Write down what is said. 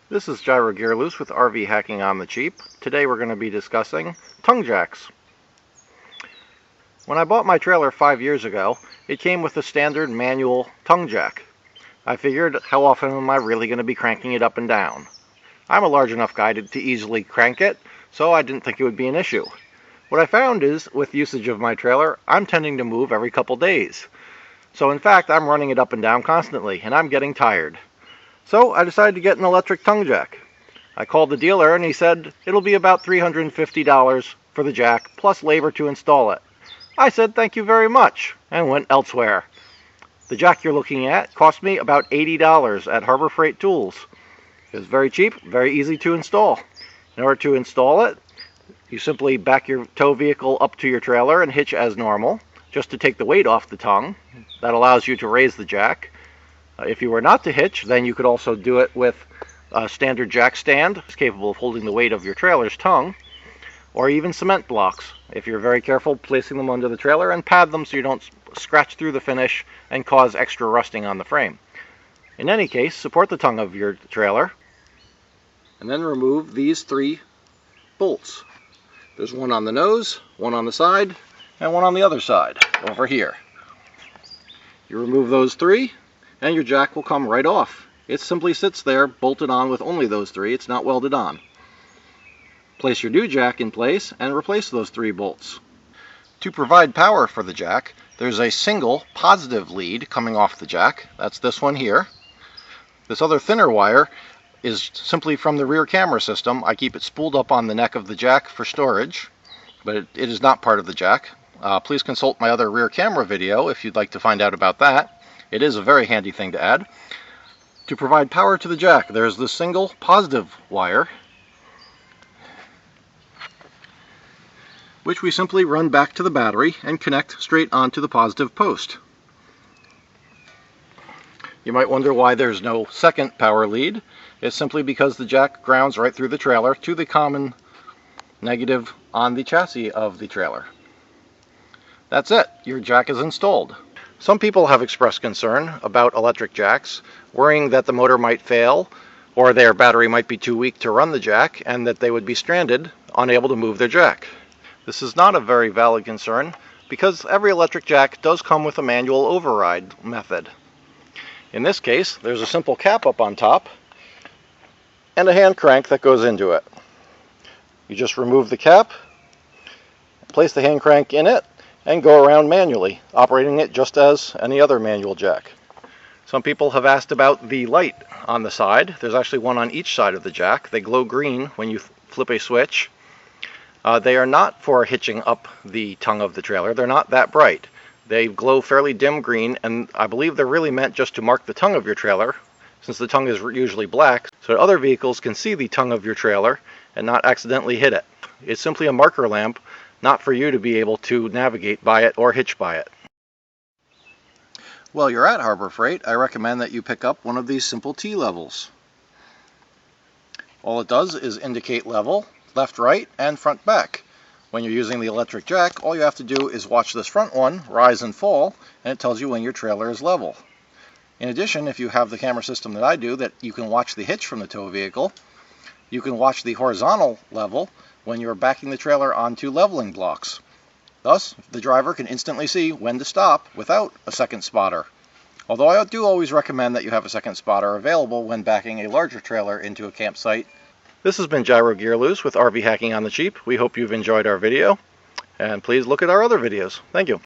This is GyroGearloose with RV Hacking on the Cheap. Today we're going to be discussing tongue jacks. When I bought my trailer 5 years ago, it came with a standard manual tongue jack. I figured, how often am I really going to be cranking it up and down? I'm a large enough guy to easily crank it, so I didn't think it would be an issue. What I found is, with usage of my trailer, I'm tending to move every couple days. So in fact, I'm running it up and down constantly, and I'm getting tired. So I decided to get an electric tongue jack. I called the dealer and he said it'll be about $350 for the jack plus labor to install it. I said thank you very much and went elsewhere. The jack you're looking at cost me about $80 at Harbor Freight Tools. It was very cheap, very easy to install. In order to install it, you simply back your tow vehicle up to your trailer and hitch as normal, just to take the weight off the tongue. That allows you to raise the jack. If you were not to hitch, then you could also do it with a standard jack stand. It's capable of holding the weight of your trailer's tongue, or even cement blocks. If you're very careful, placing them under the trailer and pad them so you don't scratch through the finish and cause extra rusting on the frame. In any case, support the tongue of your trailer and then remove these 3 bolts. There's one on the nose, one on the side, and one on the other side, over here. You remove those 3, and your jack will come right off. It simply sits there, bolted on with only those 3. It's not welded on. Place your new jack in place and replace those 3 bolts. To provide power for the jack, there's a single positive lead coming off the jack. That's this one here. This other thinner wire is simply from the rear camera system. I keep it spooled up on the neck of the jack for storage, but it is not part of the jack. Please consult my other rear camera video if you'd like to find out about that. It is a very handy thing to add. To provide power to the jack, there's this single positive wire, which we simply run back to the battery and connect straight onto the positive post. You might wonder why there's no second power lead. It's simply because the jack grounds right through the trailer to the common negative on the chassis of the trailer. That's it. Your jack is installed. Some people have expressed concern about electric jacks, worrying that the motor might fail or their battery might be too weak to run the jack and that they would be stranded, unable to move their jack. This is not a very valid concern because every electric jack does come with a manual override method. In this case, there's a simple cap up on top and a hand crank that goes into it. You just remove the cap, place the hand crank in it, and go around manually, operating it just as any other manual jack. Some people have asked about the light on the side. There's actually one on each side of the jack. They glow green when you flip a switch. They are not for hitching up the tongue of the trailer. They're not that bright. They glow fairly dim green, and I believe they're really meant just to mark the tongue of your trailer, since the tongue is usually black, so that other vehicles can see the tongue of your trailer and not accidentally hit it. It's simply a marker lamp, not for you to be able to navigate by it or hitch by it. While you're at Harbor Freight, I recommend that you pick up one of these simple T-levels. All it does is indicate level, left, right, and front, back. When you're using the electric jack, all you have to do is watch this front one rise and fall, and it tells you when your trailer is level. In addition, if you have the camera system that I do, that you can watch the hitch from the tow vehicle, you can watch the horizontal level when you're backing the trailer onto leveling blocks. Thus, the driver can instantly see when to stop without a second spotter. Although I do always recommend that you have a second spotter available when backing a larger trailer into a campsite. This has been GyroGearloose with RV Hacking on the Cheap. We hope you've enjoyed our video, and please look at our other videos. Thank you.